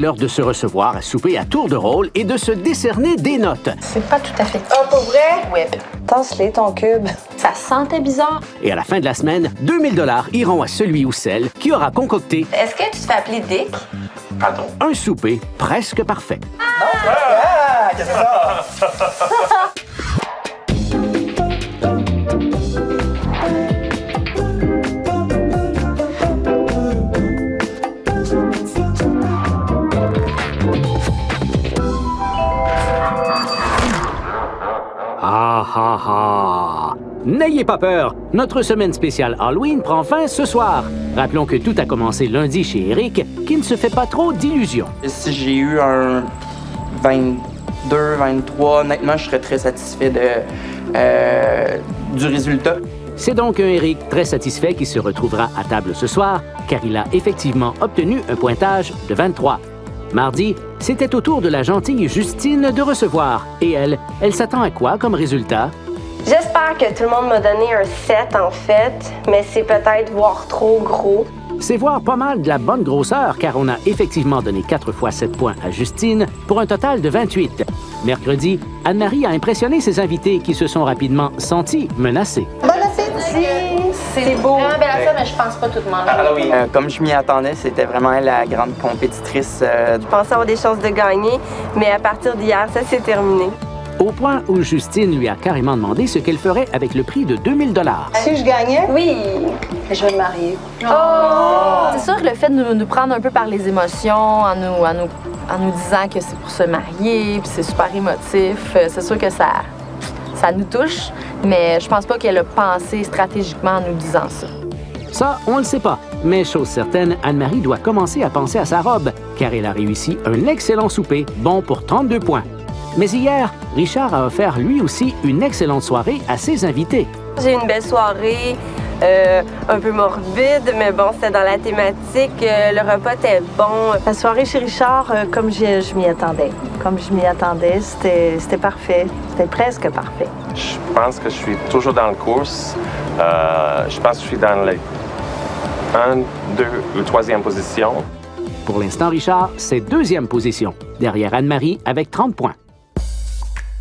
l'heure de se recevoir à souper à tour de rôle et de se décerner des notes. C'est pas tout à fait. Ah, pour vrai? Oui. Tasse-les ton cube. Ça sentait bizarre. Et à la fin de la semaine, 2000 $ iront à celui ou celle qui aura concocté Est-ce que tu te fais appeler Dick? Pardon? un souper presque parfait. Ah, qu'est-ce que c'est ça? Ah ah ah! N'ayez pas peur, notre semaine spéciale Halloween prend fin ce soir. Rappelons que tout a commencé lundi chez Eric, qui ne se fait pas trop d'illusions. Si j'ai eu un 22, 23, honnêtement, je serais très satisfait du résultat. C'est donc un Eric très satisfait qui se retrouvera à table ce soir, car il a effectivement obtenu un pointage de 23. Mardi, c'était au tour de la gentille Justine de recevoir. Et elle s'attend à quoi comme résultat? J'espère que tout le monde m'a donné un 7 en fait, mais c'est peut-être voire trop gros. C'est voir pas mal de la bonne grosseur, car on a effectivement donné 4 fois 7 points à Justine, pour un total de 28. Mercredi, Anne-Marie a impressionné ses invités qui se sont rapidement sentis menacés. Bon appétit! C'est beau. Vraiment belle affaire, mais je pense pas tout manger. Halloween. Comme je m'y attendais, c'était vraiment elle la grande compétitrice. Je pensais avoir des chances de gagner, mais à partir d'hier, ça s'est terminé. Au point où Justine lui a carrément demandé ce qu'elle ferait avec le prix de 2000 $. Si je gagnais? Oui. Je vais me marier. Oh! C'est sûr que le fait de nous prendre un peu par les émotions, en nous disant que c'est pour se marier, puis c'est super émotif, c'est sûr que ça nous touche, mais je pense pas qu'elle a pensé stratégiquement en nous disant ça. Ça, on le sait pas. Mais chose certaine, Anne-Marie doit commencer à penser à sa robe, car elle a réussi un excellent souper, bon pour 32 points. Mais hier, Richard a offert lui aussi une excellente soirée à ses invités. J'ai eu une belle soirée, un peu morbide, mais bon, c'était dans la thématique. Le repas était bon. La soirée chez Richard, comme je m'y attendais. Comme je m'y attendais, c'était parfait. C'était presque parfait. Je pense que je suis toujours dans la course. Je pense que je suis dans les 1, 2 ou 3e position. Pour l'instant, Richard, c'est 2e position, derrière Anne-Marie avec 30 points.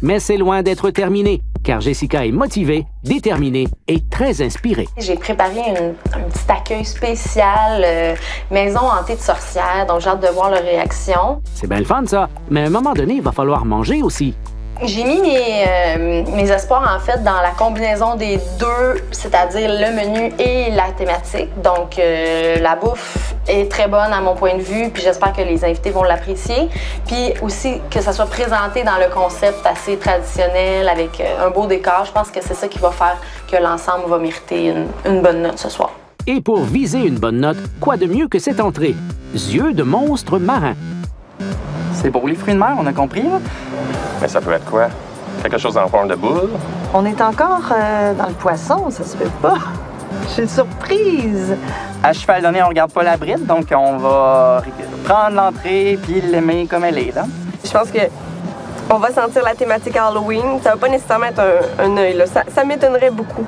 Mais c'est loin d'être terminé, car Jessica est motivée, déterminée et très inspirée. J'ai préparé un petit accueil spécial, maison hantée de sorcières, donc j'ai hâte de voir leur réaction. C'est bien le fun, ça, mais à un moment donné, il va falloir manger aussi. J'ai mis mes espoirs, en fait, dans la combinaison des deux, c'est-à-dire le menu et la thématique. Donc, la bouffe est très bonne à mon point de vue, puis j'espère que les invités vont l'apprécier. Puis aussi, que ça soit présenté dans le concept assez traditionnel, avec un beau décor. Je pense que c'est ça qui va faire que l'ensemble va mériter une bonne note ce soir. Et pour viser une bonne note, quoi de mieux que cette entrée? Yeux de monstre marin. C'est pour les fruits de mer, on a compris, là? Mais ça peut être quoi? Quelque chose en forme de boule? On est encore dans le poisson, ça se fait pas. J'ai une surprise. À cheval donné, on regarde pas la bride, donc on va prendre l'entrée puis l'aimer comme elle est, là. Je pense que on va sentir la thématique Halloween. Ça va pas nécessairement être un œil, là. Ça m'étonnerait beaucoup.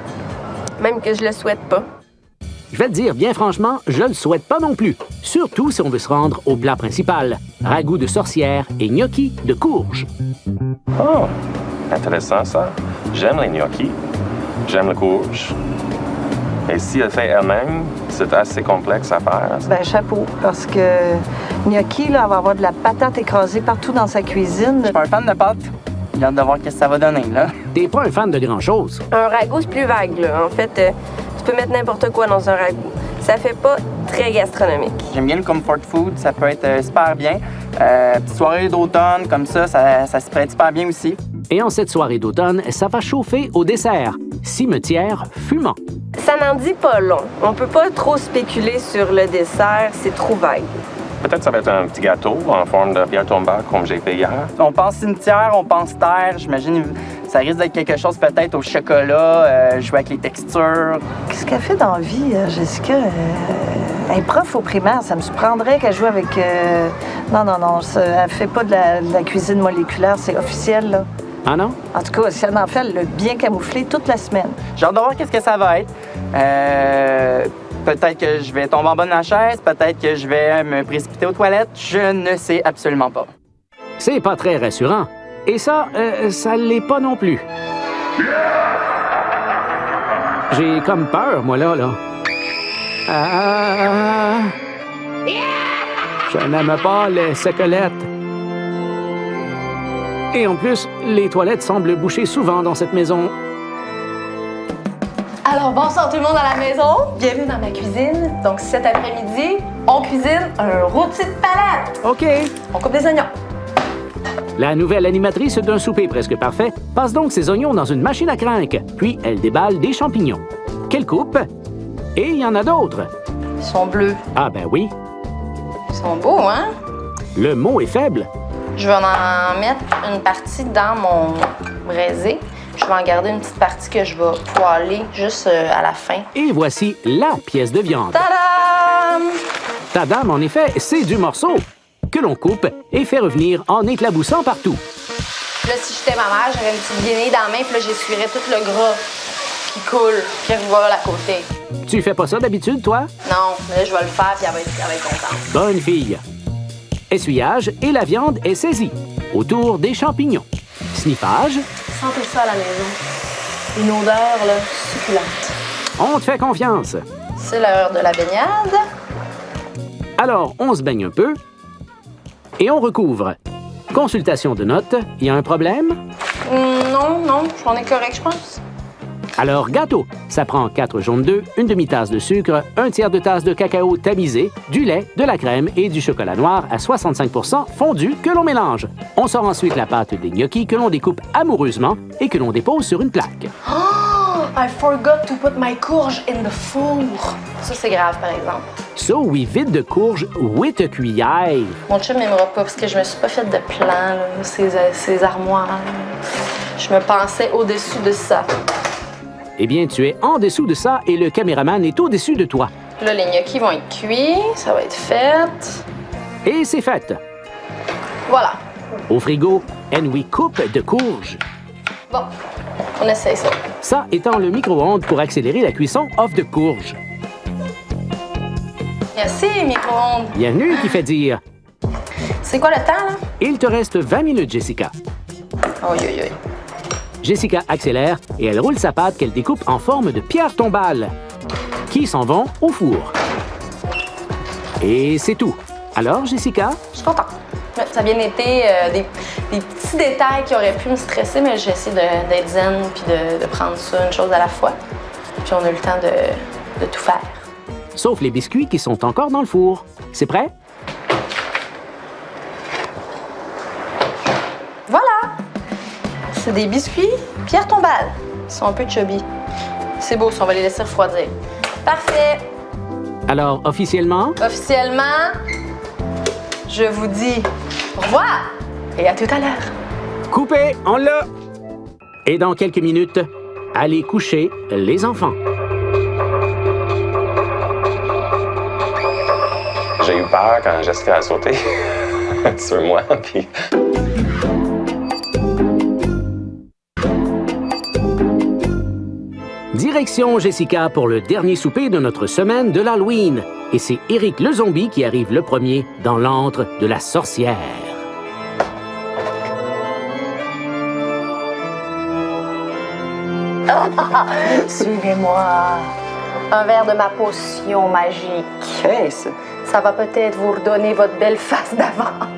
Même que je le souhaite pas. Je vais te dire, bien franchement, je le souhaite pas non plus. Surtout si on veut se rendre au plat principal. Ragoût de sorcière et gnocchi de courge. Oh, intéressant ça. J'aime les gnocchis. J'aime le courge. Et si elle fait elle-même, c'est assez complexe à faire. Ben chapeau, parce que gnocchi, là, elle va avoir de la patate écrasée partout dans sa cuisine. Je suis pas un fan de pâtes. J'ai hâte de voir ce que ça va donner, là. T'es pas un fan de grand-chose. Un ragoût, c'est plus vague, là. En fait, tu peux mettre n'importe quoi dans un ragoût. Ça fait pas très gastronomique. J'aime bien le comfort food, ça peut être super bien. Petite soirée d'automne, comme ça se prête super bien aussi. Et en cette soirée d'automne, ça va chauffer au dessert. Cimetière fumant. Ça n'en dit pas long. On peut pas trop spéculer sur le dessert, c'est trop vague. Peut-être ça va être un petit gâteau en forme de pierre tombale comme j'ai fait hier. On pense cimetière, on pense terre. J'imagine ça risque d'être quelque chose peut-être au chocolat, jouer avec les textures. Qu'est-ce qu'elle fait dans la vie, Jessica? Elle est prof au primaire. Ça me surprendrait qu'elle joue avec... Non, elle fait pas de la cuisine moléculaire, c'est officiel, là. Ah non? En tout cas, si elle en fait, elle l'a bien camouflé toute la semaine. J'ai hâte de voir qu'est-ce que ça va être. Peut-être que je vais tomber en bas de ma chaise, peut-être que je vais me précipiter aux toilettes. Je ne sais absolument pas. C'est pas très rassurant. Et ça, ça l'est pas non plus. J'ai comme peur, moi, là. Je n'aime pas les squelettes. Et en plus, les toilettes semblent boucher souvent dans cette maison. Alors, bonsoir tout le monde à la maison. Bienvenue dans ma cuisine. Donc, cet après-midi, on cuisine un rôti de palette. OK. On coupe des oignons. La nouvelle animatrice d'un souper presque parfait passe donc ses oignons dans une machine à crinque, puis elle déballe des champignons. Qu'elle coupe, et il y en a d'autres. Ils sont bleus. Ah ben oui, Ils sont beaux, hein? le mot est faible. Je vais en mettre une partie dans mon braisé. Je vais en garder une petite partie que je vais poêler juste à la fin. Et voici la pièce de viande. Tadam! Tadam, en effet, c'est du morceau que l'on coupe et fait revenir en éclaboussant partout. Là, si j'étais ma mère, j'aurais une petite guenille dans la main, puis là, j'essuierais tout le gras qui coule, qui revole à côté. Tu fais pas ça d'habitude, toi? Non, mais là, je vais le faire, puis elle va être contente. Bonne fille. Essuyage et la viande est saisie. Autour des champignons. Sniffage. Sentez ça à la maison. Une odeur, là, succulente. On te fait confiance. C'est l'heure de la baignade. Alors, on se baigne un peu et on recouvre. Consultation de notes. Il y a un problème? Non, j'en ai correct, je pense. Alors, gâteau. Ça prend 4 jaunes d'œufs, une demi-tasse de sucre, un tiers de tasse de cacao tamisé, du lait, de la crème et du chocolat noir à 65 % fondu que l'on mélange. On sort ensuite la pâte des gnocchis que l'on découpe amoureusement et que l'on dépose sur une plaque. Oh, I forgot to put my courge in the four. Ça, c'est grave, par exemple. So, we vide de courge with a cuillère. Mon chum n'aimera pas parce que je me suis pas fait de plan, là, ces armoires. Là. Je me pensais au-dessus de ça. Eh bien, tu es en dessous de ça et le caméraman est au-dessus de toi. Là, les gnocchis vont être cuits, ça va être fait. Et c'est fait. Voilà. Au frigo, and we coupe de courge. Bon, on essaye ça. Ça étant le micro-ondes pour accélérer la cuisson off de courge. Merci, micro-ondes. Bienvenue qui fait dire. C'est quoi le temps, là? Il te reste 20 minutes, Jessica. Oi. Jessica accélère et elle roule sa pâte qu'elle découpe en forme de pierre tombale, qui s'en vont au four. Et c'est tout. Alors, Jessica? Je suis contente. Ouais, ça a bien été des petits détails qui auraient pu me stresser, mais j'ai essayé d'être zen puis de prendre ça une chose à la fois. Puis on a eu le temps de tout faire. Sauf les biscuits qui sont encore dans le four. C'est prêt? Voilà! C'est des biscuits pierre tombale. Ils sont un peu chubby. C'est beau, ça, on va les laisser refroidir. Parfait! Alors, officiellement? Officiellement, je vous dis au revoir et à tout à l'heure. Coupé, on l'a! Et dans quelques minutes, allez coucher les enfants. J'ai eu peur quand Jessica a sauté sur moi, puis... Direction Jessica pour le dernier souper de notre semaine de l'Halloween. Et c'est Éric le zombie qui arrive le premier dans l'antre de la sorcière. Suivez-moi. Un verre de ma potion magique. Qu'est-ce? Ça va peut-être vous redonner votre belle face d'avant.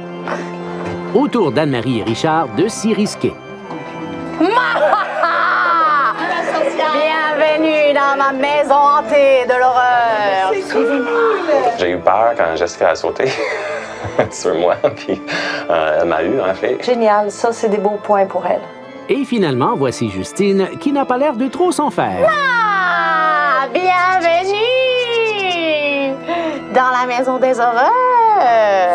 Autour d'Anne-Marie et Richard de s'y risquer. Bienvenue dans ma maison hantée de l'horreur. J'ai eu peur quand Jessica a sauté sur moi, puis elle m'a eu, en fait. Génial, ça, c'est des beaux points pour elle. Et finalement, voici Justine qui n'a pas l'air de trop s'en faire. Ah, bienvenue dans la maison des horreurs.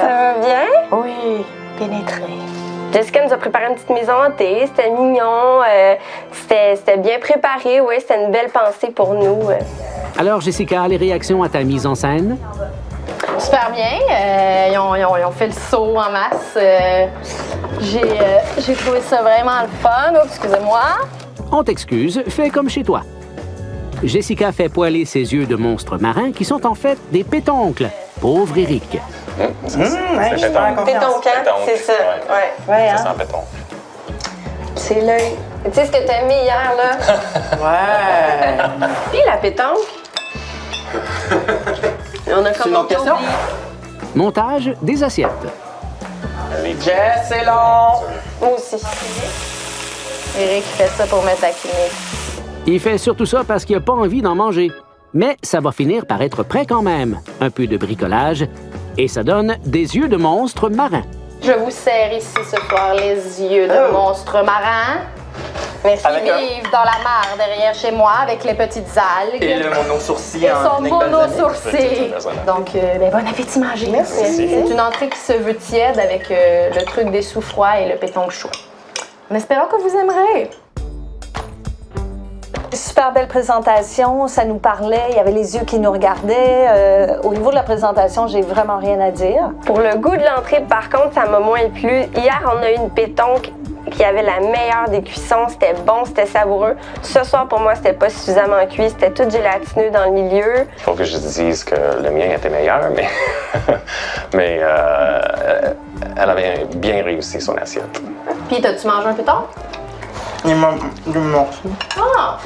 Ça va bien? Oui, pénétrer. Jessica nous a préparé une petite maison hantée, c'était mignon, c'était bien préparé, oui, c'était une belle pensée pour nous. Alors, Jessica, les réactions à ta mise en scène? Super bien. Ils ont fait le saut en masse. J'ai trouvé ça vraiment le fun. Oups, excusez-moi. On t'excuse, fais comme chez toi. Jessica fait poêler ses yeux de monstre marin qui sont en fait des pétoncles. Pauvre Éric. C'est pétoncle. Pétonque, hein? C'est ça. Ouais. Ouais, Ça hein? sent pétoncle. C'est l'œil. Tu sais ce que t'as mis hier, là? Ouais. Puis la pétanque. On a C'est une autre question? Montage des assiettes. Jess, c'est long. Moi aussi. Éric fait ça pour me taquiner. Il fait surtout ça parce qu'il n'a pas envie d'en manger. Mais ça va finir par être prêt quand même. Un peu de bricolage et ça donne des yeux de monstre marin. Je vous serre ici ce soir les yeux de monstre marin. Merci. Avec un- Vivent dans la mare derrière chez moi avec les petites algues. Et le mono-sourcil Et en son vinaigre balsamique. mono-sourcil. Donc, ben, bon appétit manger. Merci. C'est une entrée qui se veut tiède avec le truc des sous froids et le pétoncle chaud. En espérant que vous aimerez. Super belle présentation, ça nous parlait, il y avait les yeux qui nous regardaient. Au niveau de la présentation, j'ai vraiment rien à dire. Pour le goût de l'entrée, par contre, ça m'a moins plu. Hier, on a eu une pétonque qui avait la meilleure des cuissons. C'était bon, c'était savoureux. Ce soir, pour moi, c'était pas suffisamment cuit. C'était tout gélatineux dans le milieu. Il faut que je dise que le mien était meilleur, mais, mais elle avait bien réussi son assiette. Puis, t'as-tu mangé un péton? Il m'a morceau. Ah!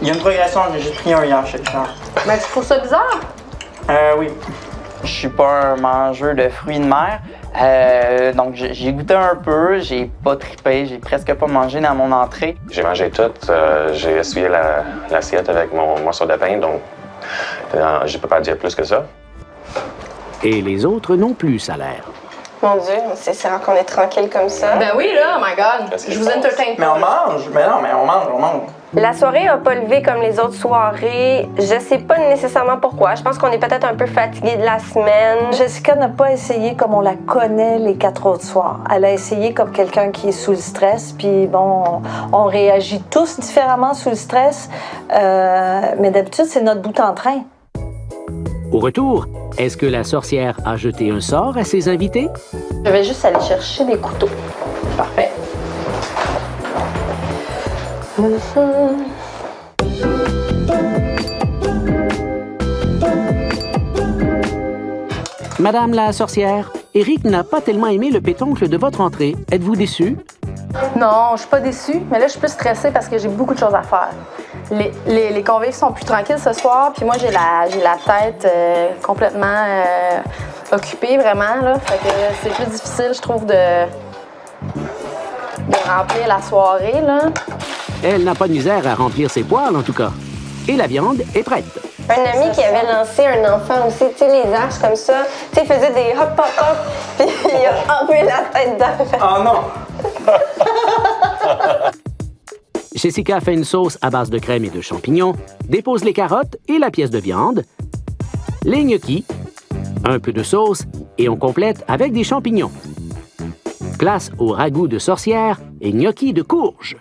Il y a une progression, j'ai juste pris un hier chaque soir. Mais tu trouves ça bizarre? Oui. Je suis pas un mangeur de fruits de mer. Donc j'ai goûté un peu, j'ai pas trippé, j'ai presque pas mangé dans mon entrée. J'ai mangé tout. J'ai essuyé l'assiette avec mon morceau de pain, donc je peux pas dire plus que ça. Et les autres non plus, ça a l'air. Mon Dieu, c'est rare qu'on est tranquille comme ça. Ben oui, là, oh my God. Qu'est-ce qui Je se vous passe? entertain Mais on mange, mais non, mais on mange. La soirée a pas levé comme les autres soirées. Je sais pas nécessairement pourquoi. Je pense qu'on est peut-être un peu fatigué de la semaine. Jessica n'a pas essayé comme on la connaît les 4 autres soirs. Elle a essayé comme quelqu'un qui est sous le stress, puis bon, on réagit tous différemment sous le stress, mais d'habitude, c'est notre bout en train. Au retour, est-ce que la sorcière a jeté un sort à ses invités? Je vais juste aller chercher des couteaux. Parfait. Madame la sorcière, Éric n'a pas tellement aimé le pétoncle de votre entrée. Êtes-vous déçue? Non, je suis pas déçue, mais là, je suis plus stressée parce que j'ai beaucoup de choses à faire. Les convives sont plus tranquilles ce soir, puis moi, j'ai la tête complètement occupée, vraiment, là. Fait que c'est plus difficile, je trouve, de remplir la soirée, là. Elle n'a pas de misère à remplir ses poils, en tout cas. Et la viande est prête. Un ami qui avait lancé un enfant aussi, tu sais, les arches comme ça, tu sais, il faisait des hop, hop, hop, puis il a enlevé la tête d'enfant. Oh non! Jessica fait une sauce à base de crème et de champignons, dépose les carottes et la pièce de viande, les gnocchis, un peu de sauce et on complète avec des champignons. Place au ragoût de sorcière et gnocchis de courge.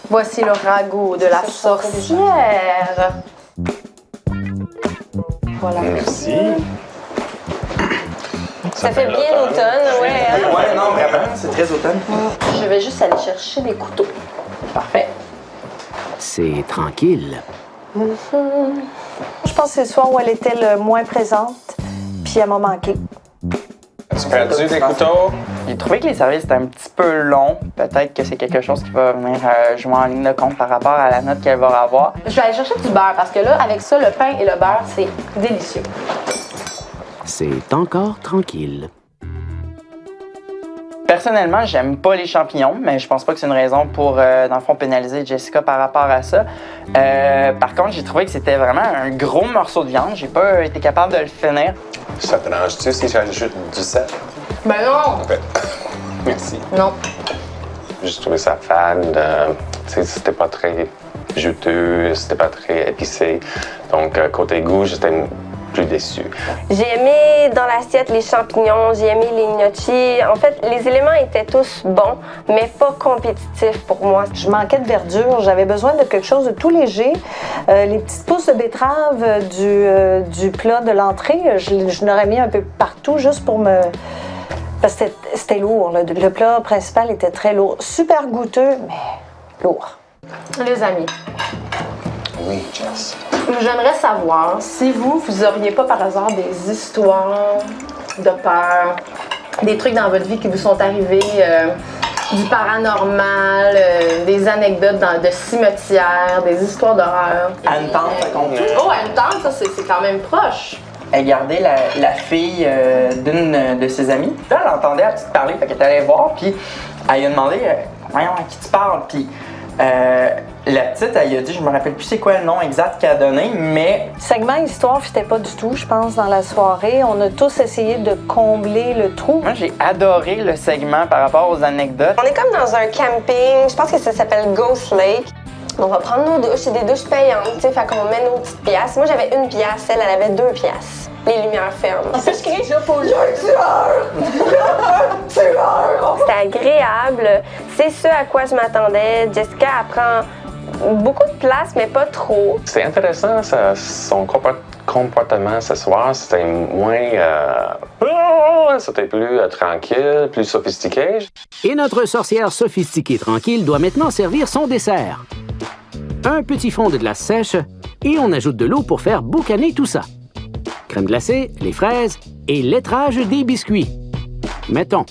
Voici le ragoût de la sorcière. Voilà. Merci. Ça fait bien automne, ouais. Hein? Ouais, non, vraiment, c'est très automne. Je vais juste aller chercher des couteaux. Parfait. C'est tranquille. Je pense que c'est le soir où elle était le moins présente, puis elle m'a manqué. Tu perdu des couteaux? J'ai trouvé que les services étaient un petit peu longs. Peut-être que c'est quelque chose qui va venir jouer en ligne de compte par rapport à la note qu'elle va avoir. Je vais aller chercher du beurre parce que là, avec ça, le pain et le beurre, c'est délicieux. C'est encore tranquille. Personnellement, j'aime pas les champignons, mais je pense pas que c'est une raison pour, dans le fond, pénaliser Jessica par rapport à ça. Par contre, j'ai trouvé que c'était vraiment un gros morceau de viande. J'ai pas été capable de le finir. Ça te dérange-tu si j'ajoute du sel? Ben non! OK. Merci. Non. J'ai trouvé ça fade. Tu sais, c'était pas très juteux, c'était pas très épicé. Donc, côté goût, j'étais plus déçu. J'ai aimé dans l'assiette les champignons, j'ai aimé les gnocchis. En fait, les éléments étaient tous bons, mais pas compétitifs pour moi. Je manquais de verdure, j'avais besoin de quelque chose de tout léger. Les petites pousses de betterave du plat de l'entrée, je l'aurais mis un peu partout juste pour me... Parce que c'était lourd, le plat principal était très lourd. Super goûteux, mais lourd. Les amis, Oui, Jess. J'aimerais savoir si vous auriez pas par hasard des histoires de peur, des trucs dans votre vie qui vous sont arrivés, du paranormal, des anecdotes de cimetières, des histoires d'horreur. À une tante, ça compte. Oh, à une tante, ça, c'est quand même proche. Elle gardait la fille d'une de ses amies. Là, elle entendait la petite parler, fait qu'elle est allée voir, puis elle lui a demandé voyons, à qui tu parles? Puis la petite, elle lui a dit, je me rappelle plus c'est quoi le nom exact qu'elle a donné, mais. Segment histoire, fitait pas du tout, je pense, dans la soirée. On a tous essayé de combler le trou. Moi, j'ai adoré le segment par rapport aux anecdotes. On est comme dans un camping, je pense que ça s'appelle Ghost Lake. On va prendre nos douches, c'est des douches payantes, tu sais, fait qu'on met nos petites piastres. Moi, j'avais 1 piastre, elle avait 2 piastres. Les lumières fermes. C'est ce que j'ai pour C'était agréable. C'est ce à quoi je m'attendais. Jessica apprend beaucoup de place, mais pas trop. C'est intéressant, son comportement ce soir, c'était moins... c'était plus tranquille, plus sophistiqué. Et notre sorcière sophistiquée tranquille doit maintenant servir son dessert. Un petit fond de glace sèche et on ajoute de l'eau pour faire boucaner tout ça. Crème glacée, les fraises et lettrage des biscuits. Mettons.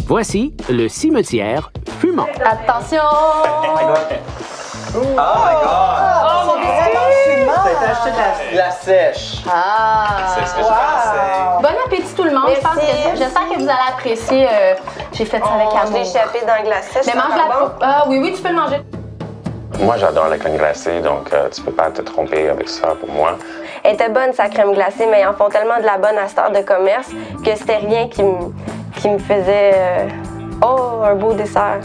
Voici le cimetière fumant. Attention! Oh my god! Oh, mon biscuit! T'as acheté de la sèche. Ah! C'est ce que je pensais. Bon appétit tout le monde. Merci. Je pense que j'espère que vous allez apprécier. J'ai fait ça avec Je l'ai amour. échappé dans la glace sèche. Mais mange la. bon. Ah oui, tu peux le manger. Moi, j'adore la crème glacée, donc tu peux pas te tromper avec ça pour moi. Elle était bonne, sa crème glacée, mais ils en font tellement de la bonne à cette heure de commerce que c'était rien qui me faisait... Oh, un beau dessert.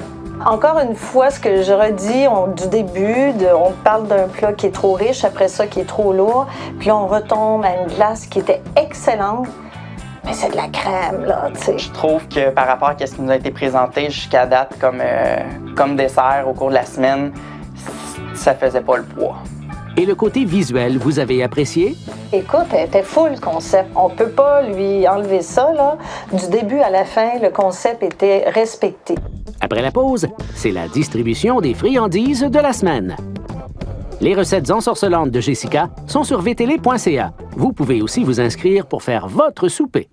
Encore une fois, ce que je redis du début, on parle d'un plat qui est trop riche, après ça qui est trop lourd, puis là on retombe à une glace qui était excellente, mais c'est de la crème, là, tu sais. Je trouve que par rapport à ce qui nous a été présenté jusqu'à date comme dessert au cours de la semaine, ça faisait pas le poids. Et le côté visuel, vous avez apprécié? Écoute, elle était full concept. On peut pas lui enlever ça, là. Du début à la fin, le concept était respecté. Après la pause, c'est la distribution des friandises de la semaine. Les recettes ensorcelantes de Jessica sont sur vtl.ca. Vous pouvez aussi vous inscrire pour faire votre souper.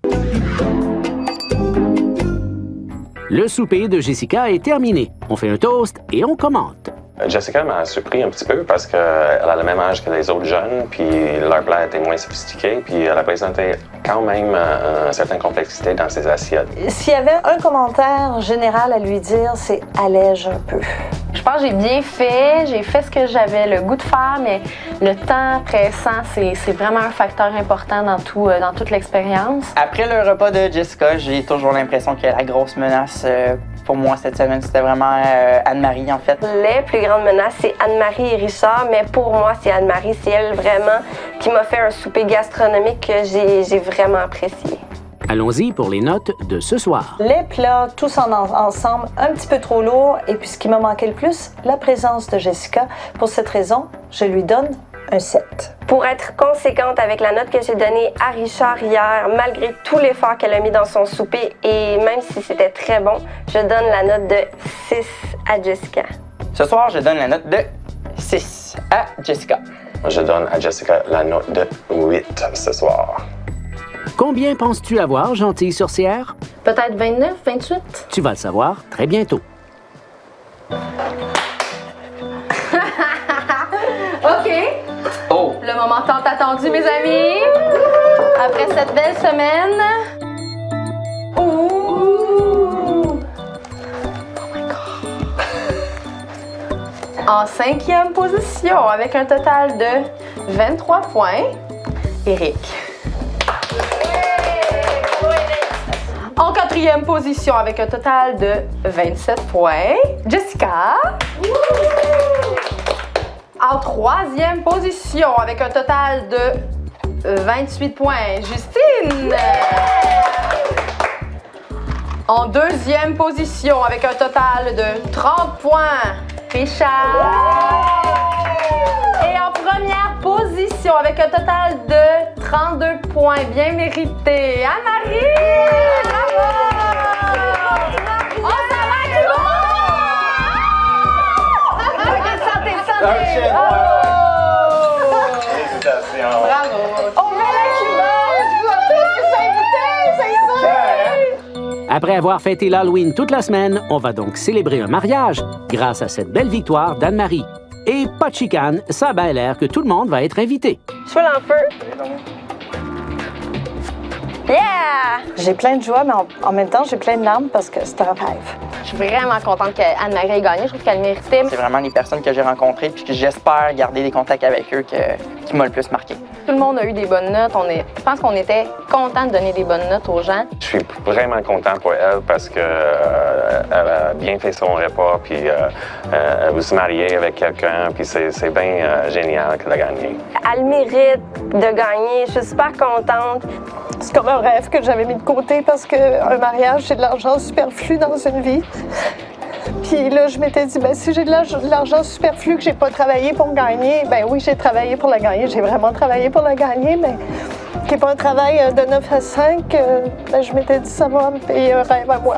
Le souper de Jessica est terminé. On fait un toast et on commente. Jessica m'a surpris un petit peu parce qu'elle a le même âge que les autres jeunes, puis leur plat était moins sophistiqué, puis elle a présenté quand même une certaine complexité dans ses assiettes. S'il y avait un commentaire général à lui dire, c'est allège un peu. Je pense que j'ai bien fait. J'ai fait ce que j'avais le goût de faire, mais le temps pressant, c'est vraiment un facteur important dans toute l'expérience. Après le repas de Jessica, j'ai toujours l'impression que la grosse menace pour moi cette semaine, c'était vraiment Anne-Marie, en fait. Les plus grandes menaces, c'est Anne-Marie et Richard, mais pour moi, c'est Anne-Marie. C'est elle vraiment qui m'a fait un souper gastronomique que j'ai vraiment apprécié. Allons-y pour les notes de ce soir. Les plats, tous ensemble, un petit peu trop lourds. Et puis ce qui m'a manqué le plus, la présence de Jessica. Pour cette raison, je lui donne un 7. Pour être conséquente avec la note que j'ai donnée à Richard hier, malgré tout l'effort qu'elle a mis dans son souper et même si c'était très bon, je donne la note de 6 à Jessica. Ce soir, je donne la note de 6 à Jessica. Je donne à Jessica la note de 8 ce soir. Combien penses-tu avoir, gentille sorcière? Peut-être 29, 28? Tu vas le savoir très bientôt. OK. Oh! Le moment tant attendu, mes amis. Après cette belle semaine. Ouh! Oh my God. En 5e position, avec un total de 23 points, Éric. En 4e position, avec un total de 27 points, Jessica. En 3e position, avec un total de 28 points, Justine. En 2e position, avec un total de 30 points, Richard. Et en 1re position, avec un total de 32 points, bien mérité, Anne-Marie. Bravo! Oh, ça va être bon! Santé, santé! Oh! Après avoir fêté l'Halloween toute la semaine, on va donc célébrer un mariage grâce à cette belle victoire d'Anne-Marie. Et pas de chicane, ça a bien l'air que tout le monde va être invité. Cheveux en feu. Yeah! J'ai plein de joie, mais en même temps, j'ai plein de larmes parce que c'est un rêve. Je suis vraiment contente qu'Anne-Marie ait gagné. Je trouve qu'elle méritait. C'est vraiment les personnes que j'ai rencontrées puis que j'espère garder des contacts avec eux qui m'ont le plus marqué. Tout le monde a eu des bonnes notes. Je pense qu'on était content de donner des bonnes notes aux gens. Je suis vraiment content pour elle parce que elle a bien fait son repas, puis elle veut se marier avec quelqu'un, puis c'est bien génial qu'elle a gagné. Elle mérite de gagner. Je suis super contente. C'est comme un rêve que j'avais mis de côté parce qu'un mariage, c'est de l'argent superflu dans une vie. Puis là, je m'étais dit, si j'ai de l'argent superflu que j'ai pas travaillé pour gagner, ben oui, j'ai travaillé pour la gagner. J'ai vraiment travaillé pour la gagner, mais qui n'est pas un travail de 9 à 5, je m'étais dit, ça va me payer un rêve à moi.